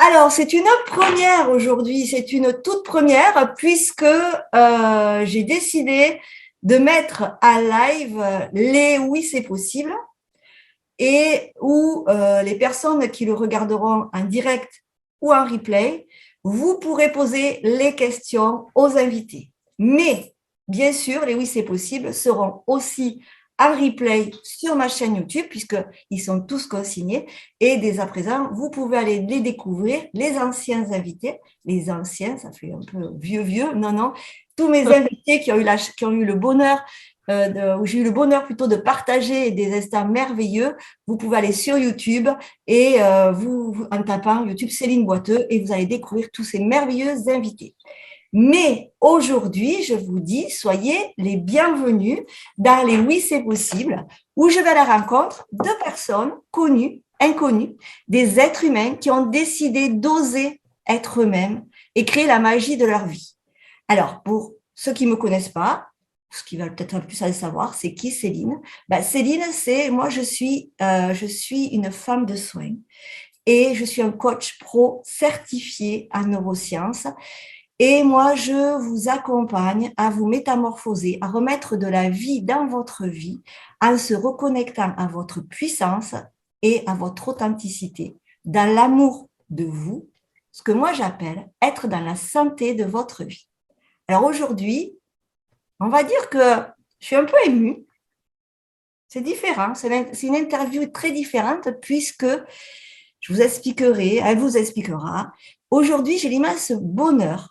Alors, c'est une première aujourd'hui, c'est une toute première puisque j'ai décidé de mettre à live les Oui, c'est possible et où les personnes qui le regarderont en direct ou en replay, vous pourrez poser les questions aux invités. Mais, bien sûr, les Oui, c'est possible seront aussi en replay sur ma chaîne YouTube, puisqu'ils sont tous consignés. Et dès à présent, vous pouvez aller les découvrir, les anciens invités. Les anciens, ça fait un peu vieux. Non, non. Tous mes invités qui ont eu le bonheur, où j'ai eu le bonheur plutôt de partager des instants merveilleux. Vous pouvez aller sur YouTube et en tapant YouTube Céline Boiteux et vous allez découvrir tous ces merveilleux invités. Mais aujourd'hui, je vous dis, soyez les bienvenus dans les Oui, c'est possible, où je vais à la rencontre de personnes connues, inconnues, des êtres humains qui ont décidé d'oser être eux-mêmes et créer la magie de leur vie. Alors, pour ceux qui ne me connaissent pas, ce qui va peut-être un peu plus à le savoir, c'est qui Céline? Céline, moi, je suis une femme de soins et je suis un coach pro certifié en neurosciences. Et moi, je vous accompagne à vous métamorphoser, à remettre de la vie dans votre vie en se reconnectant à votre puissance et à votre authenticité, dans l'amour de vous, ce que moi j'appelle être dans la santé de votre vie. Alors aujourd'hui, on va dire que je suis un peu émue. C'est différent, c'est une interview très différente puisque je vous expliquerai, elle vous expliquera. Aujourd'hui, j'ai l'immense honneur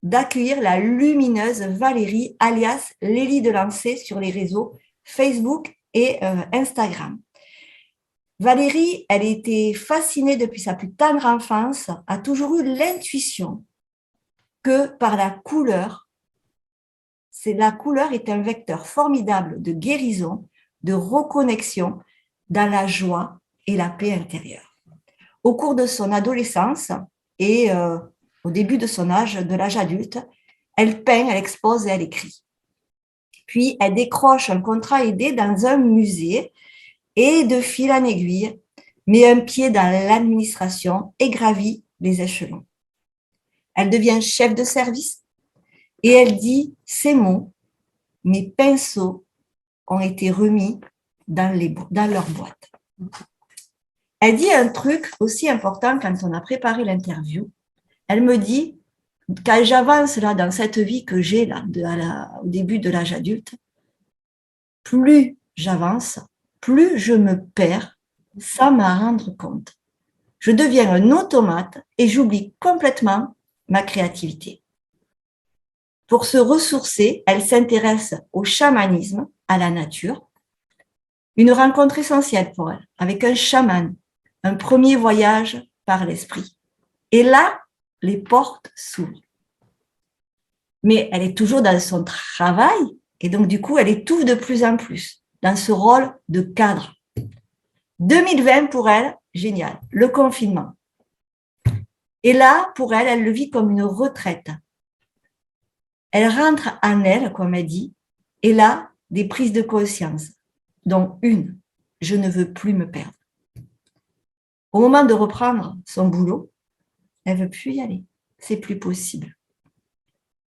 d'accueillir la lumineuse Valérie, alias Lélie de Lancé sur les réseaux Facebook et Instagram. Valérie, elle était fascinée depuis sa plus tendre enfance, a toujours eu l'intuition que par la couleur, la couleur est un vecteur formidable de guérison, de reconnexion dans la joie et la paix intérieure. Au cours de son adolescence et au début de l'âge adulte, elle peint, elle expose et elle écrit. Puis, elle décroche un contrat aidé dans un musée et de fil en aiguille, met un pied dans l'administration et gravit les échelons. Elle devient chef de service et elle dit ces mots, mes pinceaux ont été remis dans leur boîte. Elle dit un truc aussi important quand on a préparé l'interview. Elle me dit, quand j'avance là dans cette vie que j'ai là, au début de l'âge adulte, plus j'avance, plus je me perds sans m'en rendre compte. Je deviens un automate et j'oublie complètement ma créativité. Pour se ressourcer, elle s'intéresse au chamanisme, à la nature. Une rencontre essentielle pour elle, avec un chaman, un premier voyage par l'esprit. Et là, les portes s'ouvrent. Mais elle est toujours dans son travail et donc du coup, elle étouffe de plus en plus dans ce rôle de cadre. 2020 pour elle, génial, le confinement. Et là, pour elle, elle le vit comme une retraite. Elle rentre en elle, comme elle dit, et là, des prises de conscience, dont une, je ne veux plus me perdre. Au moment de reprendre son boulot, elle ne veut plus y aller, c'est plus possible.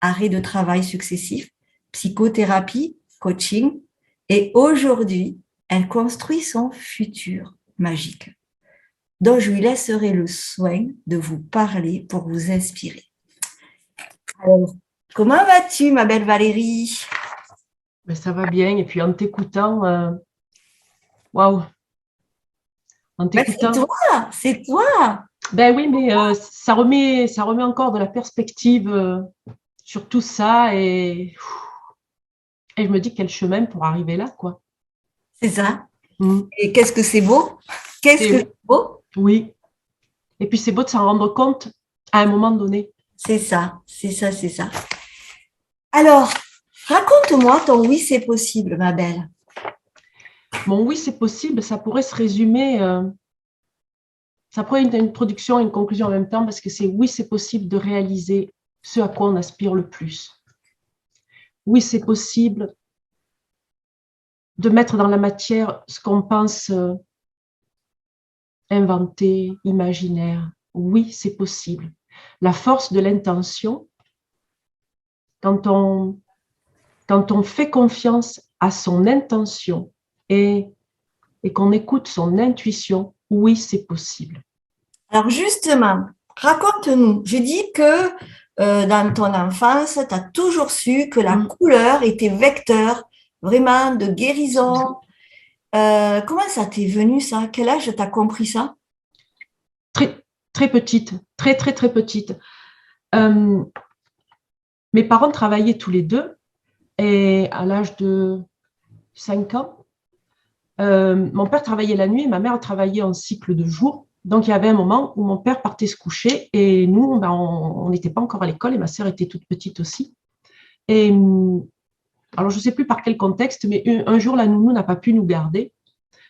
Arrêt de travail successifs, psychothérapie, coaching, et aujourd'hui, elle construit son futur magique, dont je lui laisserai le soin de vous parler pour vous inspirer. Alors, comment vas-tu, ma belle Valérie? Ben, ça va bien. Et puis en t'écoutant, waouh, en C'est t'écoutant. toi, c'est toi. Ben oui, mais ça remet encore de la perspective sur tout ça et je me dis quel chemin pour arriver là, quoi. C'est ça. Mm. Et qu'est-ce que c'est beau? Qu'est-ce Et que c'est beau? oui. Et puis c'est beau de s'en rendre compte à un moment donné. C'est ça, c'est ça, c'est ça. Alors, raconte-moi ton oui, c'est possible, ma belle. Bon, oui, c'est possible. Ça pourrait se résumer. Ça pourrait être une production et une conclusion en même temps parce que c'est oui, c'est possible de réaliser ce à quoi on aspire le plus. Oui, c'est possible de mettre dans la matière ce qu'on pense inventé, imaginaire, oui, c'est possible. La force de l'intention, quand on fait confiance à son intention et qu'on écoute son intuition, oui, c'est possible. Alors justement, raconte-nous. Je dis que dans ton enfance, tu as toujours su que la couleur était vecteur vraiment de guérison. Comment ça t'est venu ça? À quel âge tu as compris ça? Très, très petite, très, très, très petite. Mes parents travaillaient tous les deux et à l'âge de 5 ans, mon père travaillait la nuit et ma mère travaillait en cycle de jour. Donc, il y avait un moment où mon père partait se coucher et nous, ben, on n'était pas encore à l'école et ma sœur était toute petite aussi. Et alors, je ne sais plus par quel contexte, mais un jour, la nounou n'a pas pu nous garder.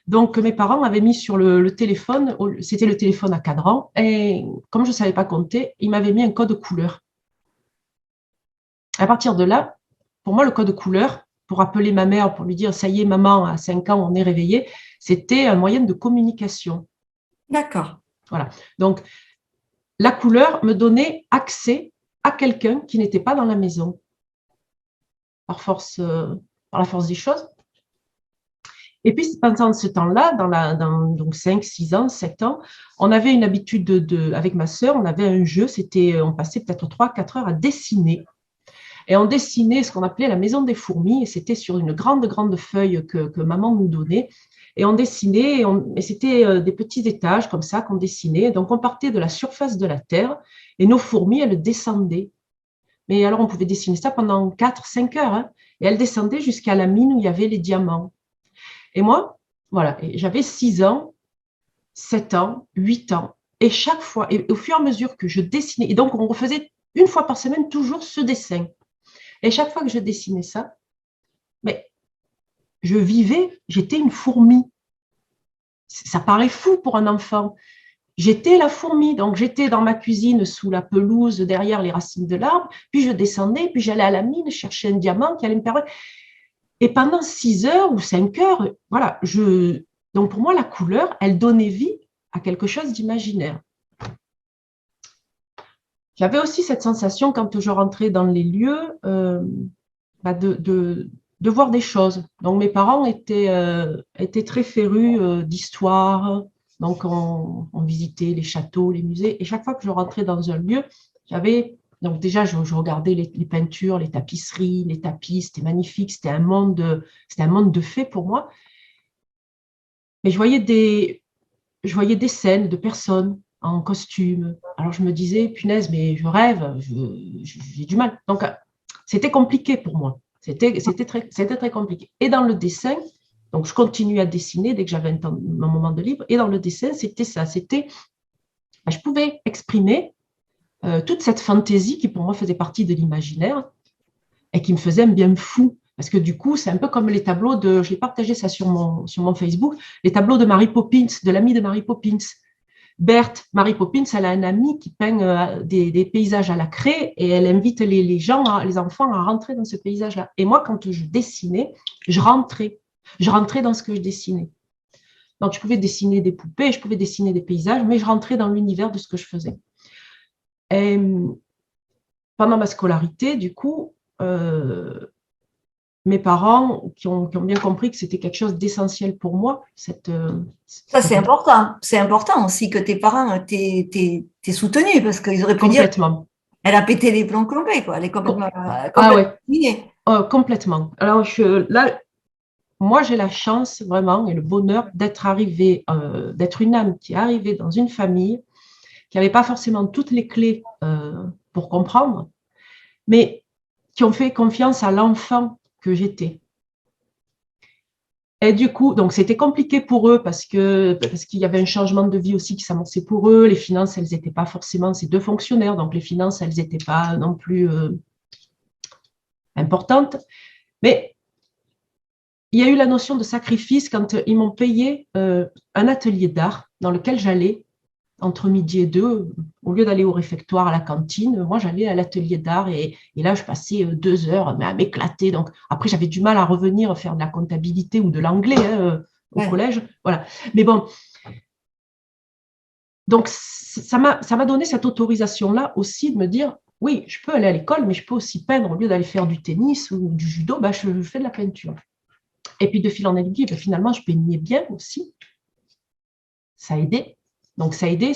Donc, mes parents avaient mis sur le téléphone, c'était le téléphone à cadran, et comme je ne savais pas compter, ils m'avaient mis un code couleur. À partir de là, pour moi, le code couleur, pour appeler ma mère, pour lui dire, ça y est, maman, à 5 ans, on est réveillé, c'était un moyen de communication. D'accord. Voilà. Donc, la couleur me donnait accès à quelqu'un qui n'était pas dans la maison, par la force des choses. Et puis, pendant ce temps-là, donc 5, 6 ans, 7 ans, on avait une habitude avec ma sœur, on avait un jeu, on passait peut-être 3, 4 heures à dessiner. Et on dessinait ce qu'on appelait la maison des fourmis, et c'était sur une grande, grande feuille que maman nous donnait. Et on dessinait, et c'était des petits étages comme ça qu'on dessinait. Donc, on partait de la surface de la Terre, et nos fourmis, elles descendaient. Mais alors, on pouvait dessiner ça pendant 4, 5 heures, hein, et elles descendaient jusqu'à la mine où il y avait les diamants. Et moi, voilà, j'avais 6 ans, 7 ans, 8 ans. Et chaque fois, et au fur et à mesure que je dessinais, et donc on refaisait une fois par semaine toujours ce dessin. Et chaque fois que je dessinais ça, mais je vivais, j'étais une fourmi. Ça paraît fou pour un enfant. J'étais la fourmi, donc j'étais dans ma cuisine sous la pelouse, derrière les racines de l'arbre, puis je descendais, puis j'allais à la mine chercher un diamant qui allait me permettre. Et pendant 6 heures ou 5 heures, voilà, donc pour moi, la couleur, elle donnait vie à quelque chose d'imaginaire. J'avais aussi cette sensation quand je rentrais dans les lieux de voir des choses. Donc mes parents étaient très férus d'histoire, donc on visitait les châteaux, les musées, et chaque fois que je rentrais dans un lieu, donc déjà je regardais les peintures, les tapisseries, les tapis, c'était magnifique, c'était un monde de fées pour moi. Mais je voyais des scènes de personnes en costume. Alors je me disais, punaise, mais je rêve, j'ai du mal. Donc c'était compliqué pour moi. C'était très compliqué. Et dans le dessin, donc je continuais à dessiner dès que j'avais un moment de libre. Et dans le dessin, c'était ça. Je pouvais exprimer toute cette fantaisie qui pour moi faisait partie de l'imaginaire et qui me faisait un bien fou. Parce que du coup, c'est un peu comme les tableaux je l'ai partagé ça sur mon Facebook, les tableaux de Mary Poppins, de l'amie de Mary Poppins. Berthe, Mary Poppins, elle a un ami qui peint des paysages à la craie et elle invite les enfants à rentrer dans ce paysage-là. Et moi, quand je dessinais, je rentrais dans ce que je dessinais. Donc, je pouvais dessiner des poupées, je pouvais dessiner des paysages, mais je rentrais dans l'univers de ce que je faisais. Et pendant ma scolarité, du coup, mes parents qui ont bien compris que c'était quelque chose d'essentiel pour moi. Ça, c'est important. C'est important aussi que tes parents t'aient soutenu parce qu'ils auraient pu dire elle a pété les plombs complets, quoi. Elle est complètement complètement. Alors, là, moi, j'ai la chance vraiment et le bonheur d'être une âme qui est arrivée dans une famille qui n'avait pas forcément toutes les clés pour comprendre, mais qui ont fait confiance à l'enfant que j'étais. Et du coup, donc c'était compliqué pour eux parce qu'il y avait un changement de vie aussi qui s'amorçait pour eux. Les finances, elles n'étaient pas forcément, ces deux fonctionnaires, donc les finances, elles n'étaient pas non plus importantes. Mais il y a eu la notion de sacrifice quand ils m'ont payé un atelier d'art dans lequel j'allais entre midi et 2, au lieu d'aller au réfectoire à la cantine, moi j'allais à l'atelier d'art et là je passais 2 heures à m'éclater. Donc après j'avais du mal à revenir faire de la comptabilité ou de l'anglais au collège, voilà. Mais bon, Donc, ça m'a donné cette autorisation-là aussi de me dire, oui, je peux aller à l'école, mais je peux aussi peindre. Au lieu d'aller faire du tennis ou du judo, je fais de la peinture. Et puis, de fil en aiguille, finalement, je peignais bien aussi. Ça a aidé. Donc, ça a aidé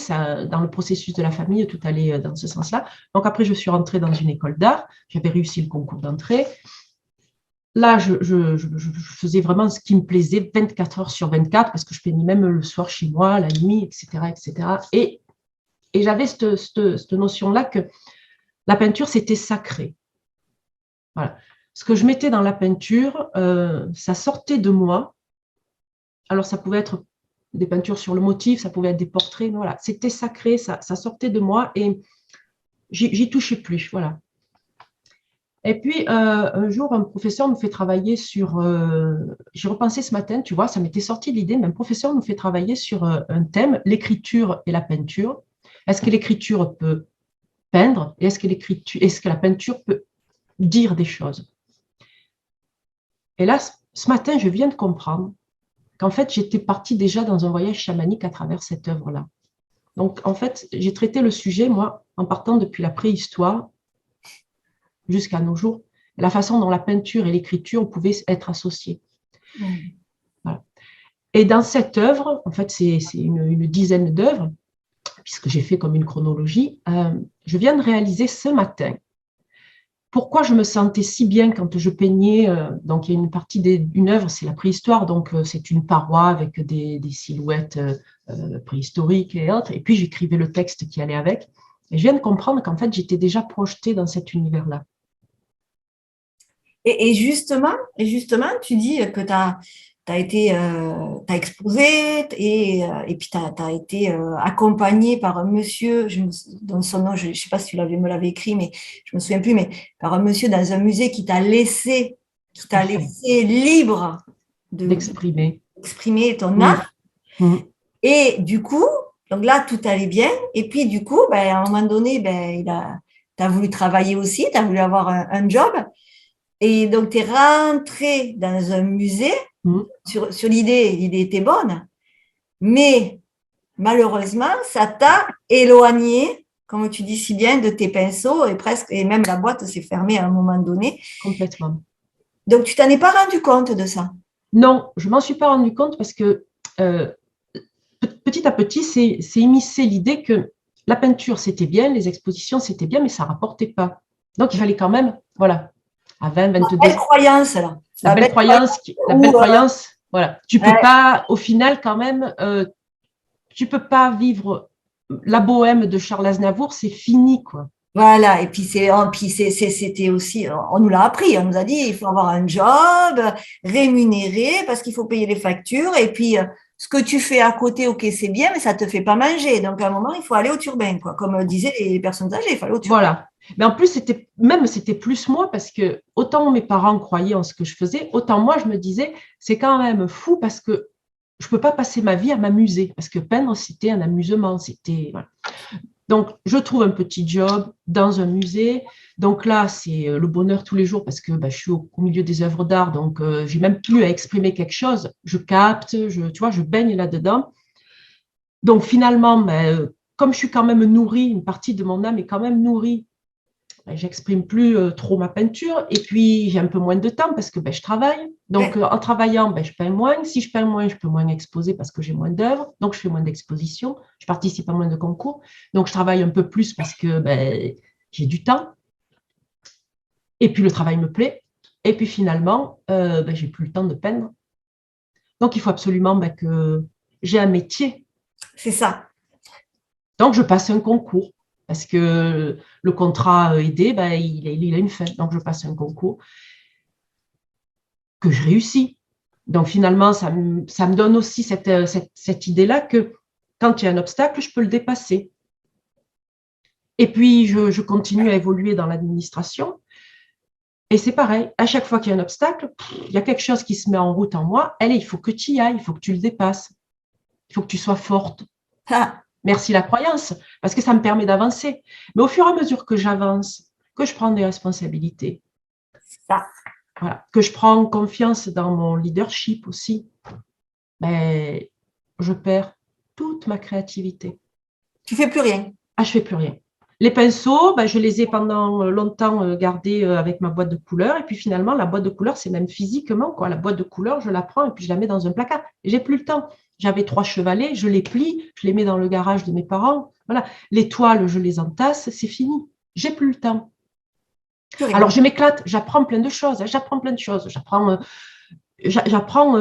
dans le processus de la famille, tout allait dans ce sens-là. Donc, après, je suis rentrée dans une école d'art. J'avais réussi le concours d'entrée. Là, je faisais vraiment ce qui me plaisait 24 heures sur 24 parce que je peignais même le soir chez moi, la nuit, etc. etc. Et j'avais cette notion-là que la peinture, c'était sacré. Voilà. Ce que je mettais dans la peinture, ça sortait de moi. Alors, ça pouvait être des peintures sur le motif, ça pouvait être des portraits, mais voilà, c'était sacré, ça sortait de moi et j'y touchais plus. Voilà. Et puis, un jour, un professeur nous fait travailler sur… j'ai repensé ce matin, tu vois, ça m'était sorti de l'idée, mais un professeur nous fait travailler sur un thème, l'écriture et la peinture. Est-ce que l'écriture peut peindre et est-ce que la peinture peut dire des choses? Et là, ce matin, je viens de comprendre qu'en fait, j'étais partie déjà dans un voyage chamanique à travers cette œuvre-là. Donc, en fait, j'ai traité le sujet, moi, en partant depuis la préhistoire jusqu'à nos jours, la façon dont la peinture et l'écriture pouvaient être associées. Voilà. Et dans cette œuvre, en fait, c'est une dizaine d'œuvres, puisque j'ai fait comme une chronologie, je viens de réaliser ce matin pourquoi je me sentais si bien quand je peignais. Donc, il y a une partie d'une œuvre, c'est la préhistoire, donc c'est une paroi avec des silhouettes préhistoriques et autres, et puis j'écrivais le texte qui allait avec. Et je viens de comprendre qu'en fait, j'étais déjà projetée dans cet univers-là. Et justement, tu dis que tu as exposé et puis tu as été accompagné par un monsieur, dont son nom, je ne sais pas si tu me l'avais écrit, mais je me souviens plus, mais par un monsieur dans un musée qui t'a laissé libre d'exprimer ton art. Mmh. Et du coup, donc là, tout allait bien. Et puis, du coup, à un moment donné, tu as voulu travailler aussi, tu as voulu avoir un job. Et donc, tu es rentré dans un musée sur l'idée. L'idée était bonne. Mais malheureusement, ça t'a éloigné, comme tu dis si bien, de tes pinceaux et même la boîte s'est fermée à un moment donné. Complètement. Donc, tu t'en es pas rendu compte de ça? Non, je m'en suis pas rendu compte parce que petit à petit, c'est immiscé l'idée que la peinture, c'était bien, les expositions, c'était bien, mais ça rapportait pas. Donc, il fallait quand même, voilà, à 20, 22… La belle croyance, là. La belle croyance, voilà. Tu peux pas, au final, quand même, tu peux pas vivre la bohème de Charles Aznavour, c'est fini, quoi. Voilà, et puis c'était aussi, on nous l'a appris, on nous a dit, il faut avoir un job rémunéré parce qu'il faut payer les factures, et puis ce que tu fais à côté, ok, c'est bien, mais ça te fait pas manger. Donc à un moment, il faut aller au turbin, quoi. Comme disaient les personnes âgées, il faut aller au turbin. Voilà. Mais en plus, c'était plus moi parce que autant mes parents croyaient en ce que je faisais, autant moi, je me disais, c'est quand même fou parce que je peux pas passer ma vie à m'amuser parce que peindre, c'était un amusement, c'était… Voilà. Donc, je trouve un petit job dans un musée. Donc là, c'est le bonheur tous les jours parce que je suis au milieu des œuvres d'art. Donc, j'ai même plus à exprimer quelque chose. Je capte, tu vois, je baigne là-dedans. Donc, finalement, comme je suis quand même nourrie, une partie de mon âme est quand même nourrie, j'exprime plus trop ma peinture. Et puis, j'ai un peu moins de temps parce que je travaille. Donc, en travaillant, je peins moins. Si je peins moins, je peux moins exposer parce que j'ai moins d'œuvres. Donc, je fais moins d'expositions. Je participe à moins de concours. Donc, je travaille un peu plus parce que j'ai du temps. Et puis, le travail me plaît. Et puis, finalement, j'ai plus le temps de peindre. Donc, il faut absolument que j'ai un métier. C'est ça. Donc, je passe un concours. Parce que le contrat aidé, il a une fin. Donc, je passe un concours que je réussis. Donc, finalement, ça me donne aussi cette idée-là que quand il y a un obstacle, je peux le dépasser. Et puis, je continue à évoluer dans l'administration. Et c'est pareil, à chaque fois qu'il y a un obstacle, il y a quelque chose qui se met en route en moi. Allez, il faut que tu y ailles, il faut que tu le dépasses. Il faut que tu sois forte. Ah. Merci la croyance, parce que ça me permet d'avancer. Mais au fur et à mesure que j'avance, que je prends des responsabilités, voilà, que je prends confiance dans mon leadership aussi, je perds toute ma créativité. Tu fais plus rien. Ah, je fais plus rien. Les pinceaux, je les ai pendant longtemps gardés avec ma boîte de couleurs. Et puis finalement, la boîte de couleurs, c'est même physiquement, quoi. La boîte de couleurs, je la prends et puis je la mets dans un placard. J'ai plus le temps. J'avais 3 chevalets, je les plie, je les mets dans le garage de mes parents. Voilà. Les toiles, je les entasse, c'est fini. J'ai plus le temps. Plus rien. Alors, je m'éclate, j'apprends plein de choses. J'apprends plein de choses. J'apprends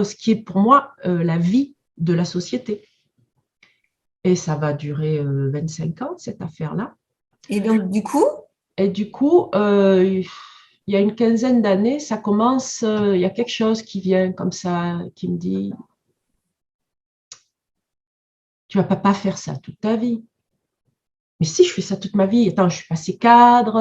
ce qui est pour moi la vie de la société. Et ça va durer 25 ans, cette affaire-là. Et donc, du coup, Et du coup, il y a une quinzaine d'années, ça commence, il y a quelque chose qui vient comme ça, qui me dit, tu vas pas faire ça toute ta vie. Mais si je fais ça toute ma vie, attends, je suis passée cadre,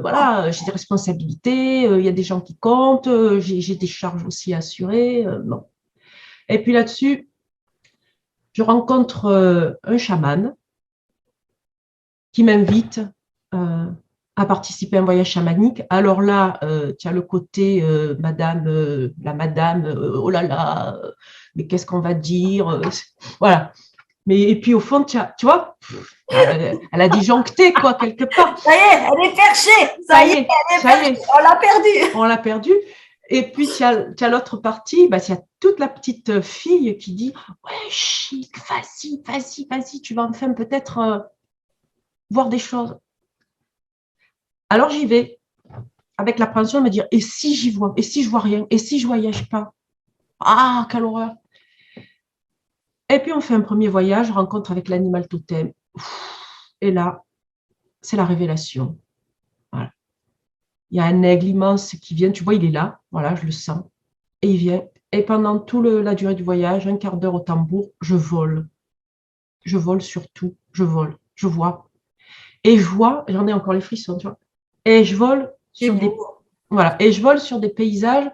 voilà, j'ai des responsabilités, il y a des gens qui comptent, j'ai des charges aussi à assurer. Bon. Et puis là-dessus, je rencontre un chaman qui m'invite à participer à un voyage chamanique. Alors là, tu as le côté la madame, oh là là, mais qu'est-ce qu'on va dire voilà. Mais et puis au fond, tu vois, elle a disjoncté quoi quelque part. ça y est, elle est perchée. Ça y est, ça y est, On l'a perdue. on l'a perdu. Et puis tu as l'autre partie, il y a toute la petite fille qui dit ouais, chic, vas-y, tu vas enfin peut-être voir des choses. Alors j'y vais avec l'appréhension de me dire et si j'y vois, et si je vois rien, et si je voyage pas. Ah, quelle horreur. Et puis on fait un premier voyage, rencontre avec l'animal totem. Et là, c'est la révélation. Voilà. Il y a un aigle immense qui vient, tu vois, il est là, voilà, je le sens. Et il vient. Et pendant toute la durée du voyage, un quart d'heure au tambour, je vole. Je vole sur tout, je vole, je vois. Et je vois, j'en ai encore les frissons, tu vois. Et je vole sur voilà, et je vole sur des paysages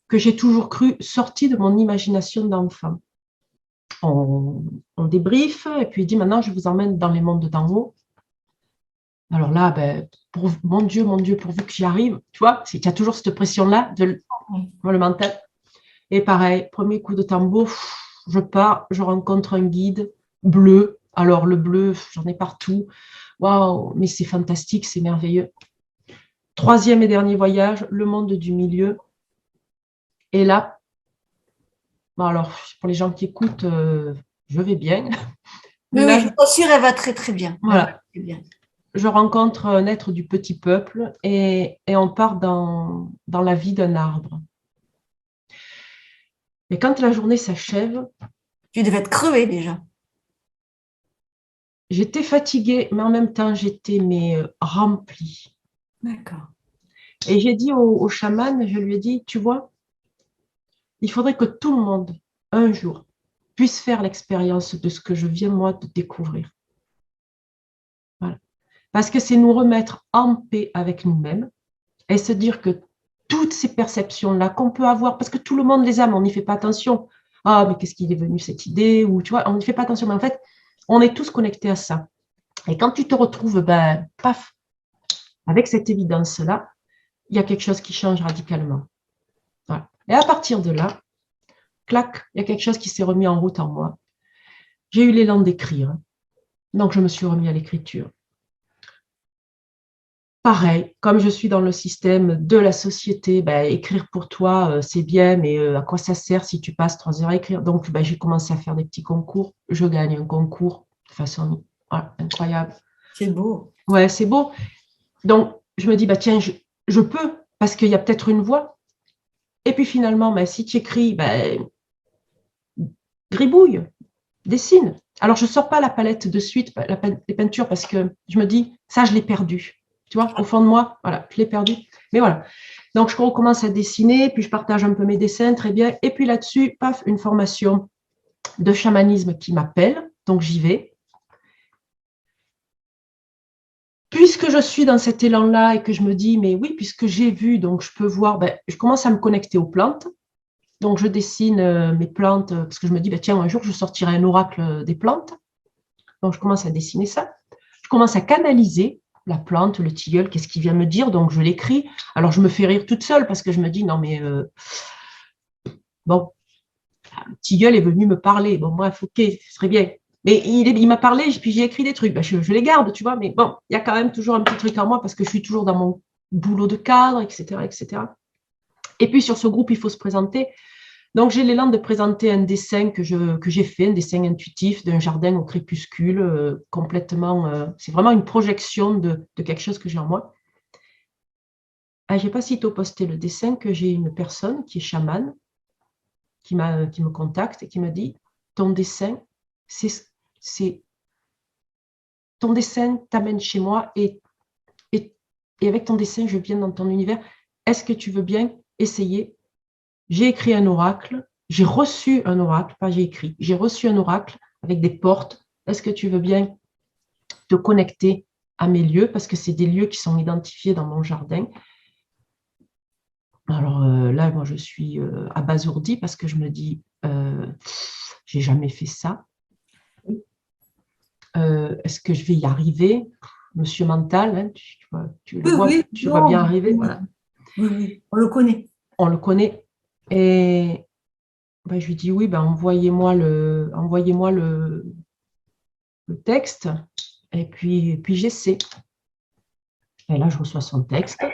que j'ai toujours cru sortis de mon imagination d'enfant. On débriefe, et puis il dit maintenant, je vous emmène dans les mondes d'en haut. Alors là, mon Dieu, pourvu que j'y arrive, tu vois, il y a toujours cette pression-là, le mental. Et pareil, premier coup de tambour, je pars, je rencontre un guide bleu. Alors le bleu, j'en ai partout. Waouh, mais c'est fantastique, c'est merveilleux. Troisième et dernier voyage, le monde du milieu. Et là, alors pour les gens qui écoutent, je vais bien. Oui, Là, je suis sûre, elle va très, très bien. voilà. Très bien. Je rencontre un être du petit peuple et on part dans la vie d'un arbre. Mais quand la journée s'achève, Tu devais être crevée déjà. j'étais fatiguée, mais en même temps, j'étais remplie. D'accord. Et j'ai dit au chaman, je lui ai dit, tu vois, il faudrait que tout le monde, un jour, puisse faire l'expérience de ce que je viens, moi, de découvrir. Voilà. Parce que c'est nous remettre en paix avec nous-mêmes et se dire que toutes ces perceptions-là qu'on peut avoir, parce que tout le monde les a, mais on n'y fait pas attention. Ah, mais qu'est-ce qu'il est venu cette idée? Ou tu vois, on n'y fait pas attention. Mais en fait, on est tous connectés à ça. Et quand tu te retrouves, paf, avec cette évidence-là, il y a quelque chose qui change radicalement. Voilà. Et à partir de là, clac, il y a quelque chose qui s'est remis en route en moi. J'ai eu l'élan d'écrire. Donc, je me suis remis à l'écriture. Pareil, comme je suis dans le système de la société, écrire pour toi, c'est bien, mais à quoi ça sert si tu passes 3 heures à écrire? Donc, j'ai commencé à faire des petits concours. Je gagne un concours de façon incroyable. C'est beau. Ouais, c'est beau. Donc, je me dis, tiens, je peux, parce qu'il y a peut-être une voie. Et puis finalement, si tu écris, gribouille, dessine. Alors, je ne sors pas la palette de suite, les peintures, parce que je me dis, ça, je l'ai perdu. Tu vois, au fond de moi, voilà, je l'ai perdu. Mais voilà. Donc, je recommence à dessiner, puis je partage un peu mes dessins, très bien. Et puis là-dessus, paf, une formation de chamanisme qui m'appelle. Donc, j'y vais. Puisque je suis dans cet élan-là et que je me dis, mais oui, puisque j'ai vu, donc je peux voir, je commence à me connecter aux plantes. Donc, je dessine mes plantes, parce que je me dis, tiens, un jour, je sortirai un oracle des plantes. Donc, je commence à dessiner ça. Je commence à canaliser la plante, le tilleul, qu'est-ce qu'il vient me dire, donc je l'écris. Alors, je me fais rire toute seule parce que je me dis, non, mais bon, le tilleul est venu me parler. Bon, bref, ok, ce serait bien. Mais il m'a parlé, puis j'ai écrit des trucs. Ben, je les garde, tu vois. Mais bon, il y a quand même toujours un petit truc en moi parce que je suis toujours dans mon boulot de cadre, etc., etc. Et puis sur ce groupe, il faut se présenter. Donc j'ai l'élan de présenter un dessin que j'ai fait, un dessin intuitif d'un jardin au crépuscule, complètement. C'est vraiment une projection de quelque chose que j'ai en moi. Ah, je n'ai pas sitôt posté le dessin que j'ai une personne qui est chamane, qui me contacte et qui me dit ton dessin, c'est ton dessin t'amène chez moi et avec ton dessin, je viens dans ton univers. Est-ce que tu veux bien essayer? J'ai écrit un oracle, j'ai reçu un oracle, pas j'ai écrit, j'ai reçu un oracle avec des portes. Est-ce que tu veux bien te connecter à mes lieux? Parce que c'est des lieux qui sont identifiés dans mon jardin. Alors là, moi, je suis abasourdie parce que je me dis, j'ai jamais fait ça. Est-ce que je vais y arriver? Monsieur Mental, hein, tu le vois, tu vas bien arriver. Voilà. Oui, on le connaît. On le connaît. Et ben, je lui dis oui, ben, envoyez-moi le texte et puis j'essaie. Et là, je reçois son texte.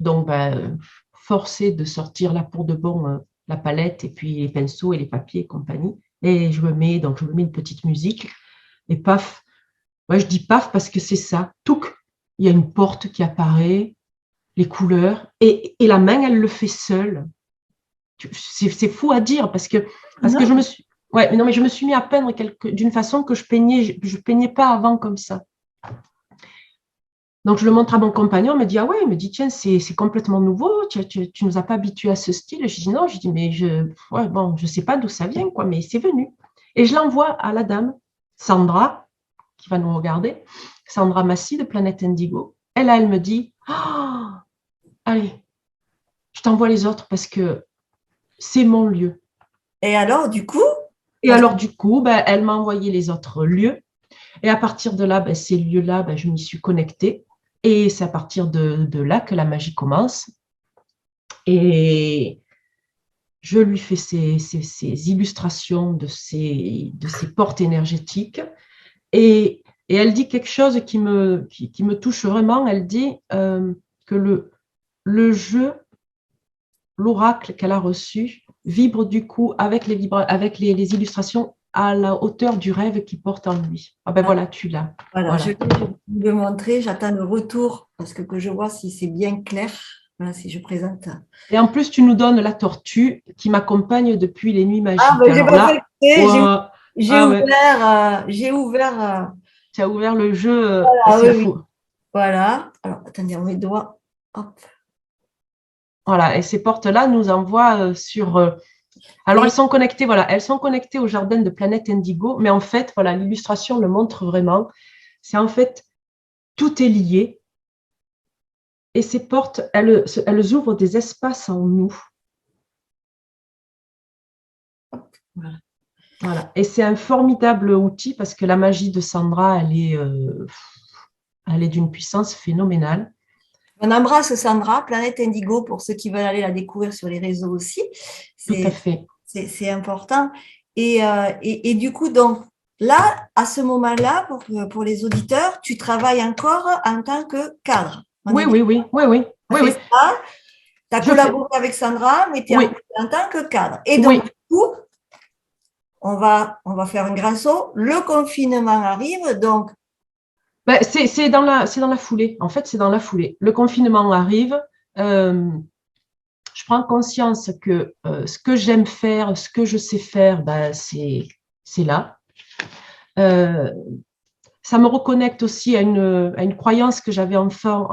Donc, ben, forcé de sortir là pour de bon la palette et puis les pinceaux et les papiers et compagnie. Et je me mets une petite musique et paf. Moi, je dis paf parce que c'est ça. Touc, il y a une porte qui apparaît, les couleurs et la main, elle le fait seule. C'est fou à dire parce que je me suis mais je me suis mis à peindre d'une façon que je peignais pas avant comme ça. Donc je le montre à mon compagnon, il me dit ah ouais, il me dit tiens c'est complètement nouveau, tu nous as pas habitués à ce style. Je dis non, je dis mais je sais pas d'où ça vient quoi, mais c'est venu. Et je l'envoie à la dame Sandra qui va nous regarder, Sandra Massy de Planète Indigo. Elle me dit oh, allez, je t'envoie les autres parce que c'est mon lieu. Et alors, du coup, ben, elle m'a envoyé les autres lieux. Et à partir de là, ben, ces lieux-là, ben, je m'y suis connectée. Et c'est à partir de là que la magie commence. Et je lui fais ces illustrations de ces portes énergétiques. Et elle dit quelque chose qui me touche vraiment. Elle dit que le jeu, l'oracle qu'elle a reçu, vibre du coup avec les illustrations à la hauteur du rêve qu'il porte en lui. Ah ben voilà, tu l'as. Voilà, je vais montrer, j'attends le retour parce que je vois si c'est bien clair. Voilà, si je présente. Et en plus, tu nous donnes la tortue qui m'accompagne depuis les nuits magiques. Ah, ben, j'ai pas fait exprès, j'ai ouais. ouvert. Tu as ouvert le jeu, Voilà, c'est oui. fou. Voilà. Alors, attendez, mes doigts. Hop. Voilà, et ces portes-là nous envoient sur. Alors, elles sont connectées, voilà, elles sont connectées au jardin de Planète Indigo, mais en fait, voilà, l'illustration le montre vraiment. C'est en fait, tout est lié. Et ces portes, elles ouvrent des espaces en nous. Voilà. Et c'est un formidable outil parce que la magie de Sandra, elle est d'une puissance phénoménale. On embrasse Sandra, Planète Indigo, pour ceux qui veulent aller la découvrir sur les réseaux aussi. Tout à fait. C'est important. Et du coup, donc, là, à ce moment-là, pour les auditeurs, tu travailles encore en tant que cadre. Oui. Tu as collaboré avec Sandra, mais tu es en tant que cadre. Et donc, du coup, on va faire un grand saut. Le confinement arrive, donc. Ben, c'est dans la foulée. En fait, c'est dans la foulée. Le confinement arrive. Je prends conscience que ce que j'aime faire, ce que je sais faire, ben, c'est là. Ça me reconnecte aussi à une croyance que j'avais enfant,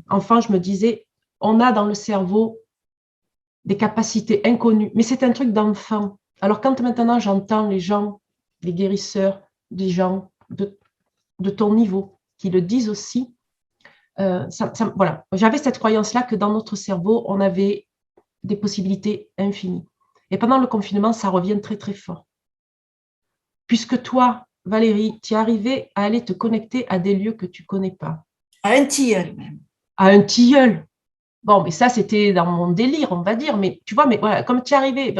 enfant, je me disais, on a dans le cerveau des capacités inconnues, mais c'est un truc d'enfant. Alors quand maintenant j'entends les gens, les guérisseurs, des gens de ton niveau qui le disent aussi, voilà, j'avais cette croyance-là que dans notre cerveau, on avait des possibilités infinies. Et pendant le confinement, ça revient très, très fort. Puisque toi, Valérie, tu es arrivée à aller te connecter à des lieux que tu ne connais pas. À un tilleul même. À un tilleul. Bon, mais ça, c'était dans mon délire, on va dire. Mais tu vois, mais voilà, comme tu es arrivée,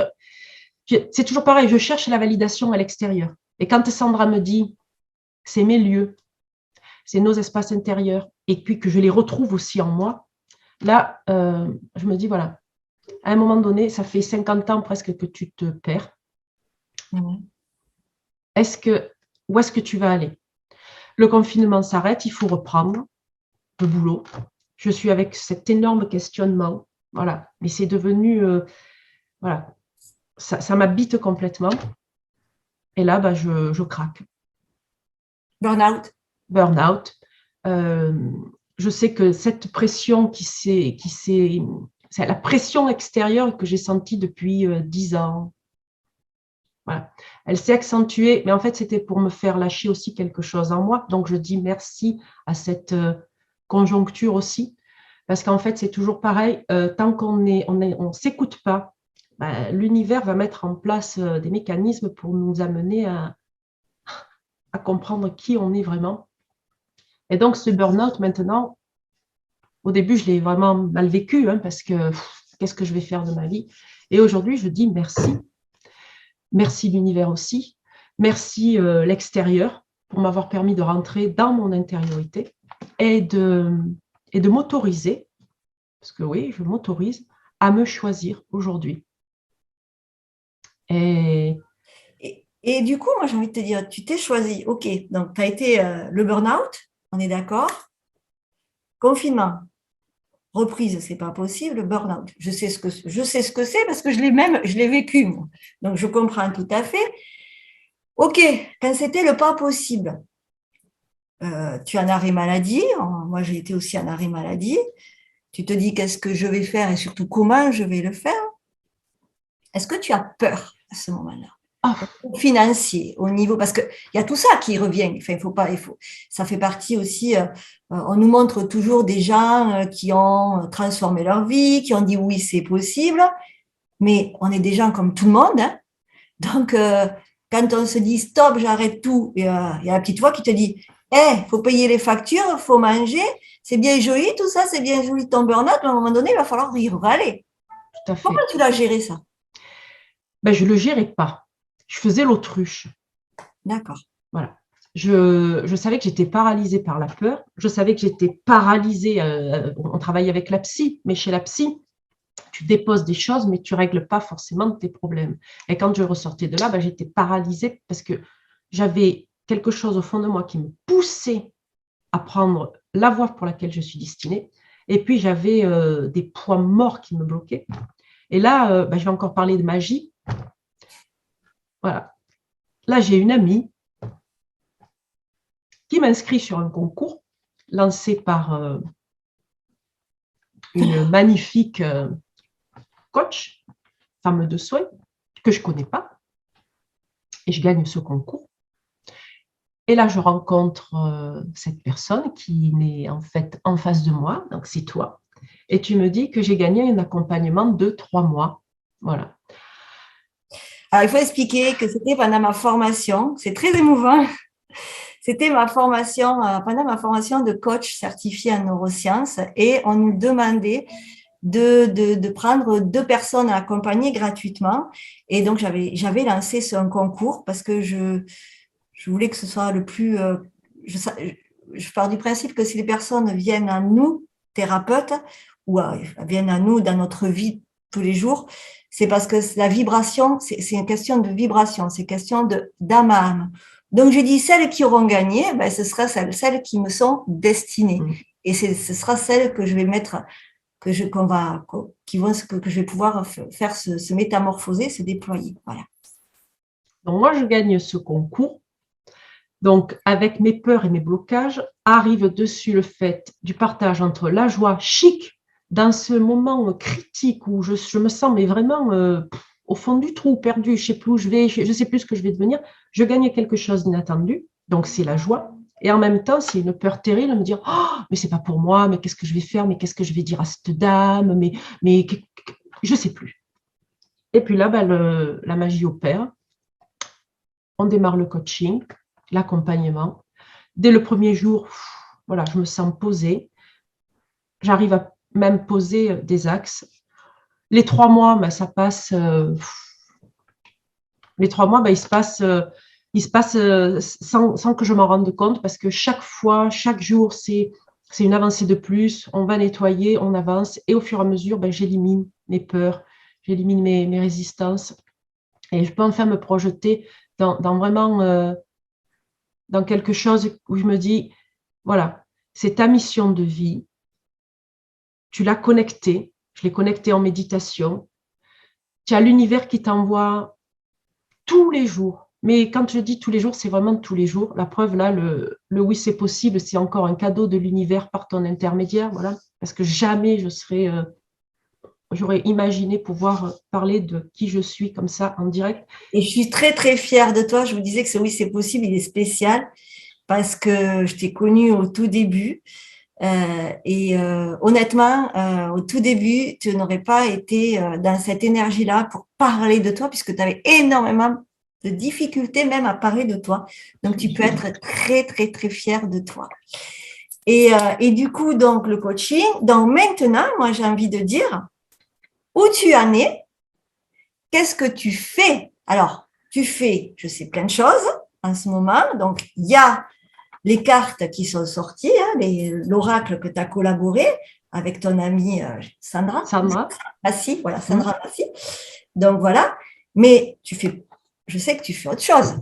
c'est toujours pareil, je cherche la validation à l'extérieur. Et quand Sandra me dit, c'est mes lieux, c'est nos espaces intérieurs, et puis que je les retrouve aussi en moi, là, je me dis, voilà, à un moment donné, ça fait 50 ans presque que tu te perds. Où est-ce que tu vas aller? Le confinement s'arrête, il faut reprendre le boulot. Je suis avec cet énorme questionnement, voilà, mais c'est devenu, voilà, ça m'habite complètement. Et là, je craque. Burn-out. Burn-out. Je sais que cette pression c'est la pression extérieure que j'ai sentie depuis 10 ans. Voilà. Elle s'est accentuée, mais en fait, c'était pour me faire lâcher aussi quelque chose en moi. Donc, je dis merci à cette conjoncture aussi, parce qu'en fait, c'est toujours pareil. Tant on s'écoute pas, l'univers va mettre en place des mécanismes pour nous amener à comprendre qui on est vraiment. Et donc, ce burn-out, maintenant, au début, je l'ai vraiment mal vécu, parce que qu'est-ce que je vais faire de ma vie? Et aujourd'hui, je dis merci. Merci l'univers aussi. Merci l'extérieur pour m'avoir permis de rentrer dans mon intériorité et de m'autoriser, parce que oui, je m'autorise à me choisir aujourd'hui. Et du coup, moi, j'ai envie de te dire, tu t'es choisi. OK, donc tu as été le burn-out, on est d'accord. Confinement, reprise, c'est pas possible. Burn-out, je sais ce que c'est parce que je l'ai vécu, moi. Donc, je comprends tout à fait. OK, quand c'était le pas possible, tu es en arrêt maladie. Moi, j'ai été aussi en arrêt maladie. Tu te dis qu'est-ce que je vais faire et surtout comment je vais le faire. Est-ce que tu as peur à ce moment-là? Financier, au niveau, parce qu'il y a tout ça qui revient. Enfin, ça fait partie aussi, on nous montre toujours des gens qui ont transformé leur vie, qui ont dit oui, c'est possible, mais on est des gens comme tout le monde. Hein. Donc, quand on se dit stop, j'arrête tout, il y a la petite voix qui te dit, faut payer les factures, il faut manger, c'est bien joli tout ça, c'est bien joli ton burn-out, mais à un moment donné, il va falloir y aller. Tout à fait. Comment tu l'as géré ça? Je ne le gérais pas. Je faisais l'autruche. D'accord. Voilà. Je savais que j'étais paralysée par la peur. Je savais que j'étais paralysée. On travaille avec la psy, mais chez la psy, tu déposes des choses, mais tu ne règles pas forcément tes problèmes. Et quand je ressortais de là, j'étais paralysée parce que j'avais quelque chose au fond de moi qui me poussait à prendre la voie pour laquelle je suis destinée. Et puis, j'avais des poids morts qui me bloquaient. Et là, je vais encore parler de magie. Voilà. Là, j'ai une amie qui m'inscrit sur un concours lancé par une magnifique coach, femme de soins, que je ne connais pas. Et je gagne ce concours. Et là, je rencontre cette personne qui est en fait en face de moi, donc c'est toi. Et tu me dis que j'ai gagné un accompagnement de 3 mois. Voilà. Alors, il faut expliquer que c'était pendant ma formation. C'est très émouvant. C'était pendant ma formation de coach certifié en neurosciences et on nous demandait de prendre 2 personnes à accompagner gratuitement. Et donc, j'avais lancé un concours parce que je voulais que ce soit le plus… je pars du principe que si les personnes viennent à nous, thérapeutes, ou viennent à nous dans notre vie tous les jours, c'est parce que la vibration, c'est une question de vibration, c'est une question d'âme à âme. Donc, j'ai dit, celles qui auront gagné, ce sera celles qui me sont destinées. Et ce sera celles que je vais mettre, que je vais pouvoir faire se métamorphoser, se déployer. Voilà. Donc, moi, je gagne ce concours. Donc, avec mes peurs et mes blocages, arrive dessus le fait du partage entre la joie chic, dans ce moment critique où je me sens mais vraiment au fond du trou, perdu, je ne sais plus où je vais, je ne sais plus ce que je vais devenir. Je gagne quelque chose d'inattendu, donc c'est la joie. Et en même temps, c'est une peur terrible de me dire « Oh, mais c'est pas pour moi, mais qu'est-ce que je vais faire, mais qu'est-ce que je vais dire à cette dame, mais je ne sais plus. » Et puis là, la magie opère. On démarre le coaching, l'accompagnement. Dès le premier jour, voilà, je me sens posée. J'arrive à même poser des axes. Les 3 mois, ça passe. Les 3 mois, il se passe il se passe sans que je m'en rende compte, parce que chaque fois, chaque jour, c'est une avancée de plus. On va nettoyer, on avance, et au fur et à mesure, ben, j'élimine mes peurs, j'élimine mes résistances, et je peux enfin me projeter dans vraiment dans quelque chose où je me dis, voilà, c'est ta mission de vie, tu l'as connectée, je l'ai connectée en méditation, tu as l'univers qui t'envoie tous les jours. Mais quand je dis tous les jours, c'est vraiment tous les jours. La preuve, là, le oui, c'est possible, c'est encore un cadeau de l'univers par ton intermédiaire, voilà. Parce que jamais j'aurais imaginé pouvoir parler de qui je suis comme ça en direct. Et je suis très, très fière de toi. Je vous disais que ce oui, c'est possible, il est spécial parce que je t'ai connu au tout début. Honnêtement, au tout début, tu n'aurais pas été dans cette énergie-là pour parler de toi, puisque tu avais énormément de difficultés même à parler de toi. Donc, tu peux être très, très, très fière de toi. Et du coup, donc, le coaching. Donc, maintenant, moi, j'ai envie de dire où tu en es, qu'est-ce que tu fais. Alors, tu fais, je sais, plein de choses en ce moment. Donc, il y a les cartes qui sont sorties, hein, l'oracle que tu as collaboré avec ton amie Sandra. Sandra. Massi, voilà, Sandra Massi. Donc voilà, mais je sais que tu fais autre chose.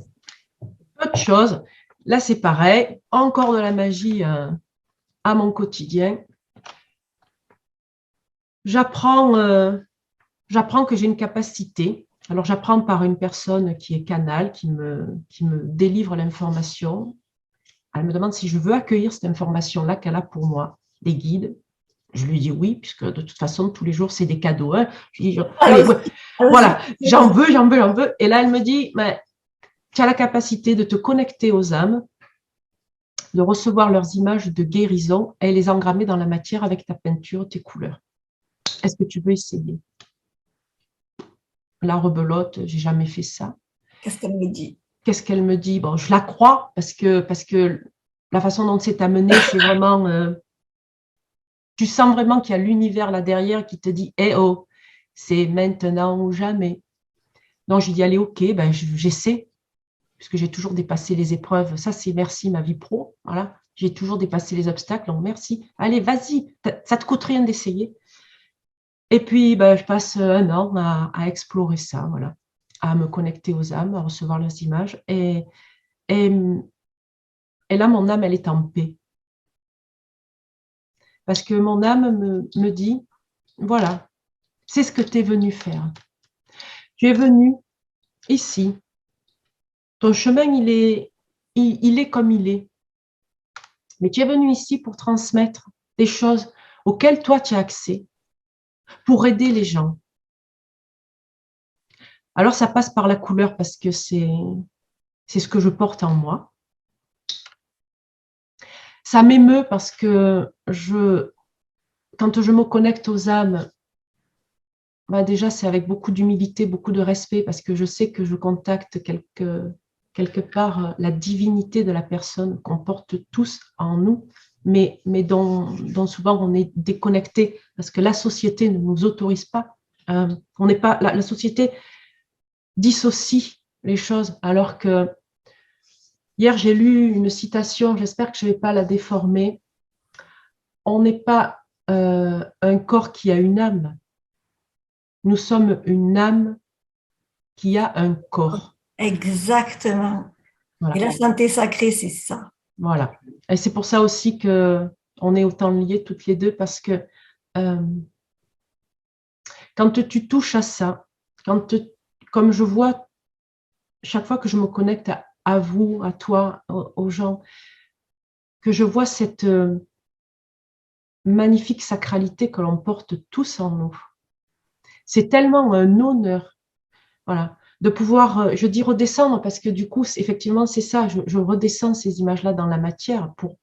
Autre chose, là c'est pareil, encore de la magie à mon quotidien. J'apprends que j'ai une capacité. Alors j'apprends par une personne qui est canal, qui me délivre l'information. Elle me demande si je veux accueillir cette information-là qu'elle a pour moi, des guides. Je lui dis oui, puisque de toute façon, tous les jours, c'est des cadeaux. Hein. Je dis, allez, voilà, j'en veux. Et là, elle me dit, mais, tu as la capacité de te connecter aux âmes, de recevoir leurs images de guérison et les engrammer dans la matière avec ta peinture, tes couleurs. Est-ce que tu veux essayer? La rebelote, j'ai jamais fait ça. Qu'est-ce qu'elle me dit? Qu'est-ce qu'elle me dit? Bon, je la crois parce que la façon dont c'est amené, c'est vraiment... tu sens vraiment qu'il y a l'univers là derrière qui te dit « Eh oh, c'est maintenant ou jamais ». Donc, je lui dis « Allez, ok, ben, j'essaie ». Puisque j'ai toujours dépassé les épreuves. Ça, c'est merci ma vie pro. Voilà. J'ai toujours dépassé les obstacles. Donc, merci. Allez, vas-y. Ça ne te coûte rien d'essayer. Et puis, ben, je passe un an à explorer ça, voilà, à me connecter aux âmes, à recevoir leurs images. Et là, mon âme, elle est en paix. Parce que mon âme me dit, voilà, c'est ce que tu es venu faire. Tu es venu ici. Ton chemin, il est comme il est. Mais tu es venu ici pour transmettre des choses auxquelles toi, tu as accès, pour aider les gens. Alors, ça passe par la couleur parce que c'est ce que je porte en moi. Ça m'émeut parce que quand je me connecte aux âmes, ben déjà, c'est avec beaucoup d'humilité, beaucoup de respect, parce que je sais que je contacte quelque part la divinité de la personne qu'on porte tous en nous, mais dont souvent on est déconnecté, parce que la société ne nous autorise pas. On n'est pas la société dissocie les choses, alors que hier j'ai lu une citation, j'espère que je ne vais pas la déformer. On n'est pas un corps qui a une âme. Nous sommes une âme qui a un corps. Exactement. Voilà. Et la santé sacrée, c'est ça. Voilà. Et c'est pour ça aussi qu'on est autant liées toutes les deux, parce que quand tu touches à ça, comme je vois, chaque fois que je me connecte à vous, à toi, aux gens, que je vois cette magnifique sacralité que l'on porte tous en nous. C'est tellement un honneur, voilà, de pouvoir, je dis redescendre, parce que du coup, effectivement, c'est ça, je redescends ces images-là dans la matière pour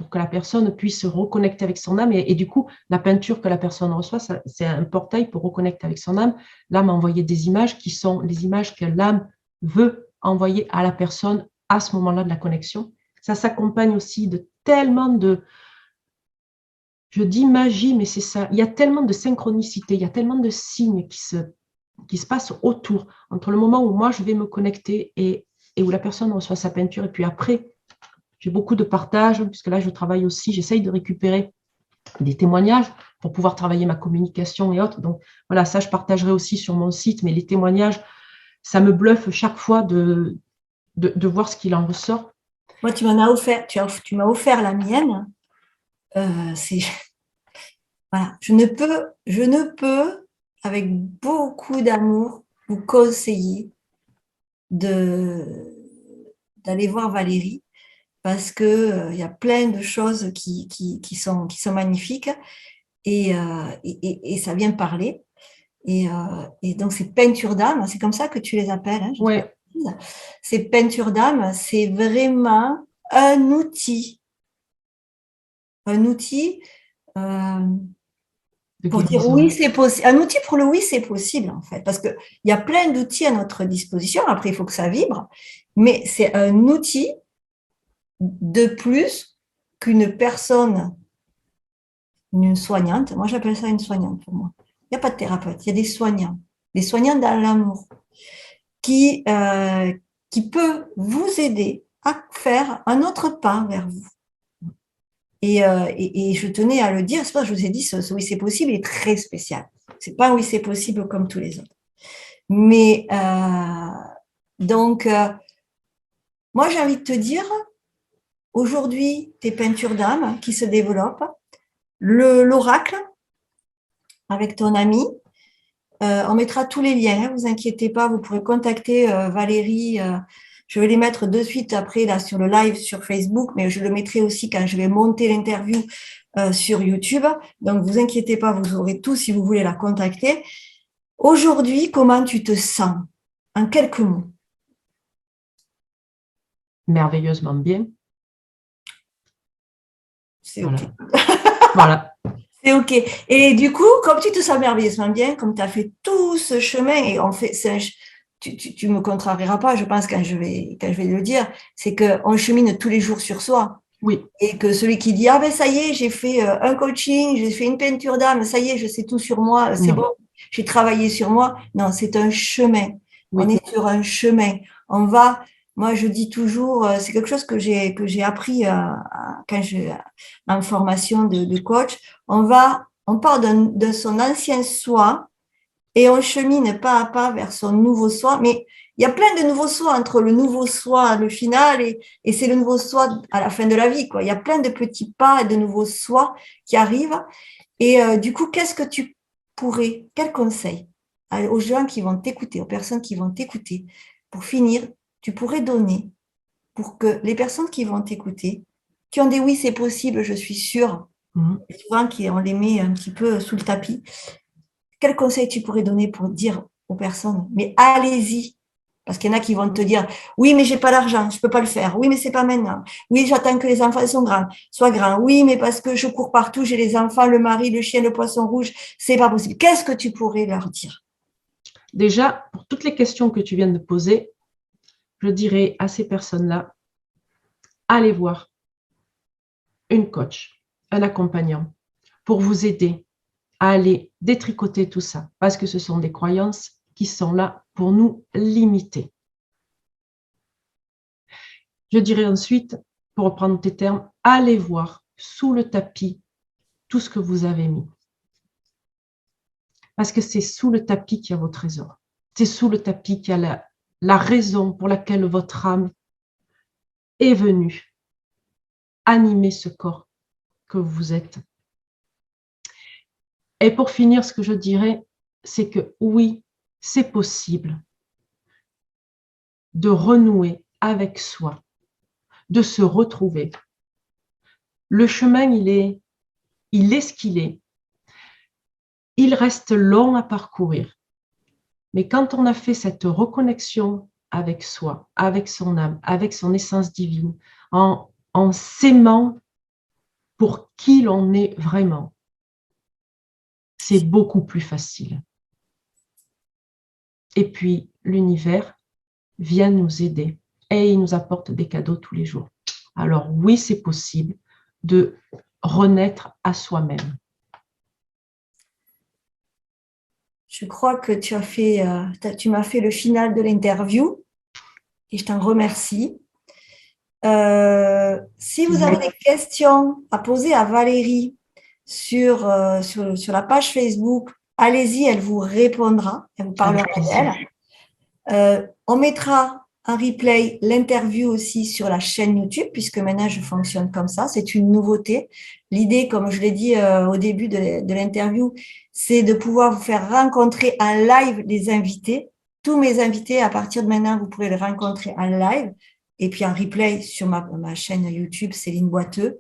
que la personne puisse se reconnecter avec son âme. Et du coup, la peinture que la personne reçoit, c'est un portail pour reconnecter avec son âme. L'âme a envoyé des images qui sont les images que l'âme veut envoyer à la personne à ce moment-là de la connexion. Ça s'accompagne aussi de tellement de... Je dis magie, mais c'est ça. Il y a tellement de synchronicité, il y a tellement de signes qui se passent autour, entre le moment où moi, je vais me connecter et et où la personne reçoit sa peinture. Et puis après, j'ai beaucoup de partages, puisque là, je travaille aussi, j'essaye de récupérer des témoignages pour pouvoir travailler ma communication et autres. Donc voilà, ça, je partagerai aussi sur mon site, mais les témoignages, ça me bluffe chaque fois de voir ce qu'il en ressort. Moi, tu m'en as offert, tu m'as offert la mienne. C'est voilà, je ne peux, avec beaucoup d'amour, vous conseiller de d'aller voir Valérie parce que il y a plein de choses qui sont magnifiques et ça vient parler. Et donc, ces peintures d'âme, c'est comme ça que tu les appelles, hein, je dis pas Ouais, de bêtises. Ces peintures d'âme, c'est vraiment un outil. Un outil de pour dire oui, guérison. c'est possible. Un outil pour le oui, c'est possible, en fait. Parce qu'il y a plein d'outils à notre disposition. Après, il faut que ça vibre. Mais c'est un outil de plus qu'une personne, une soignante. Moi, j'appelle ça une soignante pour moi. Il n'y a pas de thérapeute, il y a des soignants. Des soignants dans l'amour qui, euh, qui peut vous aider à faire un autre pas vers vous. Et je tenais à le dire, c'est pour ça que je vous ai dit, ce oui, c'est possible est très spécial. C'est pas un oui, c'est possible comme tous les autres. Mais donc, moi, j'ai envie de te dire, aujourd'hui, tes peintures d'âme qui se développent, l'oracle avec ton ami, on mettra tous les liens, hein, vous inquiétez pas, vous pourrez contacter Valérie. Je vais les mettre de suite après là sur le live sur Facebook, mais je le mettrai aussi quand je vais monter l'interview sur YouTube. Donc, vous inquiétez pas, vous aurez tout si vous voulez la contacter. Aujourd'hui, comment tu te sens? En quelques mots. Merveilleusement bien. C'est OK. Voilà. Voilà. C'est OK. Et du coup, comme tu te sens merveilleusement bien, comme tu as fait tout ce chemin, et on fait, tu me contrarieras pas, je pense, quand je vais le dire, c'est qu'on chemine tous les jours sur soi. Oui. Et que celui qui dit, ah ben ça y est, j'ai fait un coaching, j'ai fait une peinture d'âme, ça y est, je sais tout sur moi, c'est bon, Non. j'ai travaillé sur moi. Non, c'est un chemin. On Oui. est sur un chemin. On va, moi je dis toujours, c'est quelque chose que j'ai appris quand je en formation de coach. On part de son ancien soi et on chemine pas à pas vers son nouveau soi. Mais il y a plein de nouveaux soi entre le nouveau soi, le final, et c'est le nouveau soi à la fin de la vie, quoi. Il y a plein de petits pas et de nouveaux soi qui arrivent. Et du coup, qu'est-ce que tu pourrais, quel conseil aux gens qui vont t'écouter, aux personnes qui vont t'écouter, pour finir, tu pourrais donner pour que les personnes qui vont t'écouter, qui ont des oui, c'est possible, je suis sûre, souvent on les met un petit peu sous le tapis, quel conseil tu pourrais donner pour dire aux personnes, mais allez-y, parce qu'il y en a qui vont te dire, oui, mais j'ai pas l'argent, je peux pas le faire. Oui, mais c'est pas maintenant. Oui, j'attends que les enfants soient grands. Oui, mais parce que je cours partout, j'ai les enfants, le mari, le chien, le poisson rouge, c'est pas possible. Qu'est-ce que tu pourrais leur dire? Déjà, pour toutes les questions que tu viens de poser, je dirais à ces personnes-là, allez voir une coach, un accompagnant, pour vous aider à aller détricoter tout ça, parce que ce sont des croyances qui sont là pour nous limiter. Je dirais ensuite, pour reprendre tes termes, allez voir sous le tapis tout ce que vous avez mis. Parce que c'est sous le tapis qu'il y a vos trésors. C'est sous le tapis qu'il y a la raison pour laquelle votre âme est venue animer ce corps que vous êtes. Et pour finir, ce que je dirais, c'est que oui, c'est possible de renouer avec soi, de se retrouver. Le chemin, il est ce qu'il est. Il reste long à parcourir. Mais quand on a fait cette reconnexion avec soi, avec son âme, avec son essence divine, en s'aimant pour qui l'on est vraiment, c'est beaucoup plus facile. Et puis, l'univers vient nous aider et il nous apporte des cadeaux tous les jours. Alors oui, c'est possible de renaître à soi-même. Je crois que tu m'as fait le final de l'interview. et je t'en remercie. Si vous avez des questions à poser à Valérie sur la page Facebook, allez-y, elle vous répondra, elle vous parlera d'elle. On mettra en replay l'interview aussi sur la chaîne YouTube, puisque maintenant je fonctionne comme ça, c'est une nouveauté. L'idée, comme je l'ai dit au début de l'interview, c'est de pouvoir vous faire rencontrer en live les invités. Tous mes invités, à partir de maintenant, vous pourrez les rencontrer en live et puis en replay sur ma chaîne YouTube, Céline Boiteux.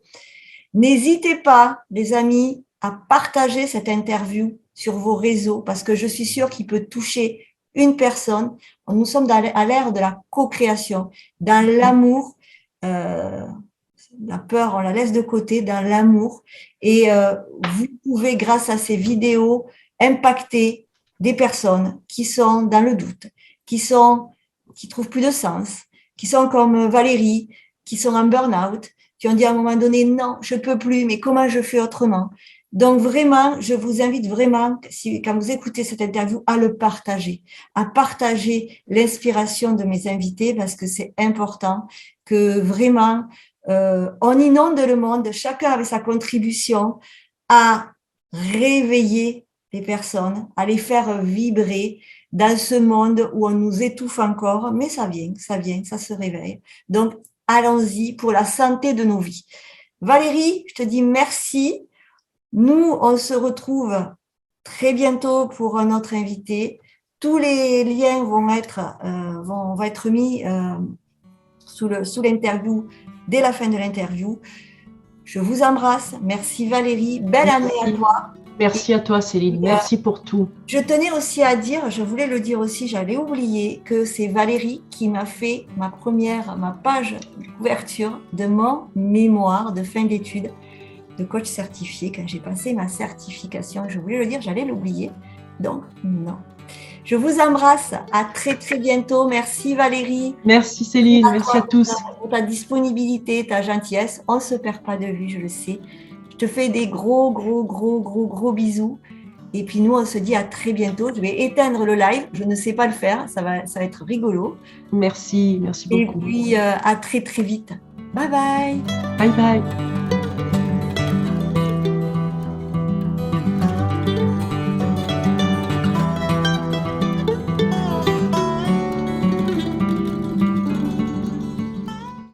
N'hésitez pas, les amis, à partager cette interview sur vos réseaux parce que je suis sûre qu'il peut toucher une personne. Nous sommes à l'ère de la co-création, dans l'amour. La peur, on la laisse de côté, dans l'amour. Et vous pouvez, grâce à ces vidéos, impacter des personnes qui sont dans le doute, qui trouvent plus de sens, qui sont comme Valérie, qui sont en burn-out, qui ont dit à un moment donné, non, je peux plus, mais comment je fais autrement? Donc vraiment, je vous invite vraiment, quand vous écoutez cette interview, à le partager, à partager l'inspiration de mes invités parce que c'est important que vraiment, on inonde le monde, chacun avec sa contribution à réveiller les personnes, à les faire vibrer dans ce monde où on nous étouffe encore, mais ça vient, ça se réveille. Donc, allons-y pour la santé de nos vies. Valérie, je te dis merci. Nous, on se retrouve très bientôt pour un autre invité. Tous les liens vont être mis sous l'interview, dès la fin de l'interview. Je vous embrasse. Merci Valérie. Belle année à toi. Merci à toi Céline. Merci pour tout. Je tenais aussi à dire, je voulais le dire aussi, j'avais oublié que c'est Valérie qui m'a fait ma page de couverture de mon mémoire de fin d'études de coach certifié quand j'ai passé ma certification. Je voulais le dire, j'allais l'oublier. Donc, non. Je vous embrasse. À très, très bientôt. Merci Valérie. Merci Céline. Merci à tous. Pour ta disponibilité, ta gentillesse. On ne se perd pas de vue, je le sais. Je te fais des gros bisous. Et puis nous, on se dit à très bientôt. Je vais éteindre le live. Je ne sais pas le faire. Ça va être rigolo. Merci beaucoup. Et puis, à très, très vite. Bye bye. Bye bye.